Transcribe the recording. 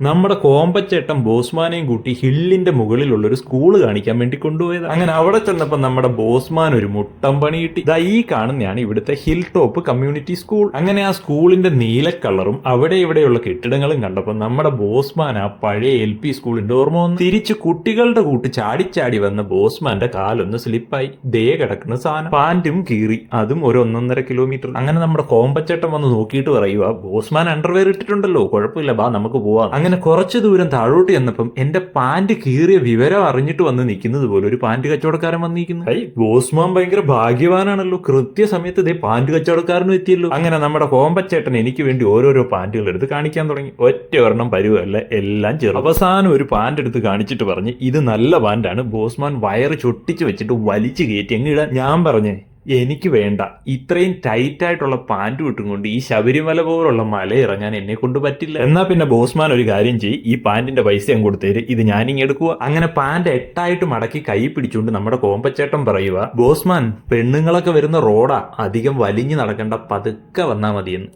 നമ്മുടെ കോമ്പച്ചേട്ടൻ ബോസ്മാനെയും കൂട്ടി ഹില്ലിന്റെ മുകളിലുള്ള ഒരു സ്കൂൾ കാണിക്കാൻ വേണ്ടി കൊണ്ടുപോയത്. അങ്ങനെ അവിടെ ചെന്നപ്പോ നമ്മുടെ ബോസ്മാൻ ഒരു മുട്ടം പണി കിട്ടി. ദാ ഈ കാണുന്നതാണ് ഇവിടുത്തെ ഹിൽ ടോപ്പ് കമ്മ്യൂണിറ്റി സ്കൂൾ. അങ്ങനെ ആ സ്കൂളിന്റെ നീല കളറും അവിടെ ഇവിടെയുള്ള കെട്ടിടങ്ങളും കണ്ടപ്പോ നമ്മുടെ ബോസ്മാൻ ആ പഴയ LP സ്കൂളിന്റെ ഓർമ്മ വന്നു. തിരിച്ച് കുട്ടികളുടെ കൂട്ട് ചാടിച്ചാടി വന്ന ബോസ്മാന്റെ കാലൊന്ന് സ്ലിപ്പായി. ദേ കിടക്കുന്ന സാധനം പാന്റും കീറി, അതും ഒരു 1.5 കിലോമീറ്റർ. അങ്ങനെ നമ്മുടെ കോമ്പച്ചേട്ടൻ വന്ന് നോക്കിയിട്ട് പറയുക, ബോസ്മാൻ അണ്ടർവെയർ ഇട്ടിട്ടുണ്ടല്ലോ, കുഴപ്പമില്ല, ബാ നമുക്ക് പോവാം. അങ്ങനെ കുറച്ചു ദൂരം താഴോട്ട് ചെന്നപ്പം എന്റെ പാന്റ് കീറിയ വിവരം അറിഞ്ഞിട്ട് വന്ന് നിൽക്കുന്നത് പോലെ ഒരു പാന്റ് കച്ചവടക്കാരൻ വന്നിരിക്കുന്നു. ബോസ്മാൻ ഭയങ്കര ഭാഗ്യവാനാണല്ലോ, കൃത്യസമയത്ത് ഇതേ പാന്റ് കച്ചവടക്കാരനും എത്തിയല്ലോ. അങ്ങനെ നമ്മുടെ കോമ്പച്ചേട്ടൻ എനിക്ക് വേണ്ടി ഓരോരോ പാന്റുകൾ എടുത്ത് കാണിക്കാൻ തുടങ്ങി. ഒറ്റ ഒരെണ്ണം പരുവല്ല, എല്ലാം ചെറു. അവസാനം ഒരു പാന്റ് എടുത്ത് കാണിച്ചിട്ട് പറഞ്ഞ് ഇത് നല്ല പാന്റാണ്. ബോസ്മാൻ വയറ് ചൊട്ടിച്ച് വെച്ചിട്ട് വലിച്ചു കയറ്റി അങ്ങ് ഇടാൻ. ഞാൻ പറഞ്ഞേ എനിക്ക് വേണ്ട, ഇത്രയും ടൈറ്റ് ആയിട്ടുള്ള പാൻറ് ഇട്ടും കൊണ്ട് ഈ ശബരിമല പോലുള്ള മല ഇറങ്ങാൻ എന്നെ കൊണ്ട് പറ്റില്ല. എന്നാ പിന്നെ ബോസ്മാൻ ഒരു കാര്യം ചെയ്യ്, ഈ പാന്റിന്റെ പൈസ ഞാൻ കൊടുത്തേര്, ഇത് ഞാനിങ്ങ് എടുക്കുക. അങ്ങനെ പാന്റ് 8 മടക്കി കൈ പിടിച്ചുകൊണ്ട് നമ്മുടെ കോമ്പച്ചേട്ടൻ പറയുക, ബോസ്മാൻ പെണ്ണുങ്ങളൊക്കെ വരുന്ന റോഡാ, അധികം വലിഞ്ഞു നടക്കണ്ട, പതുക്കെ വന്നാ മതിയെന്ന്.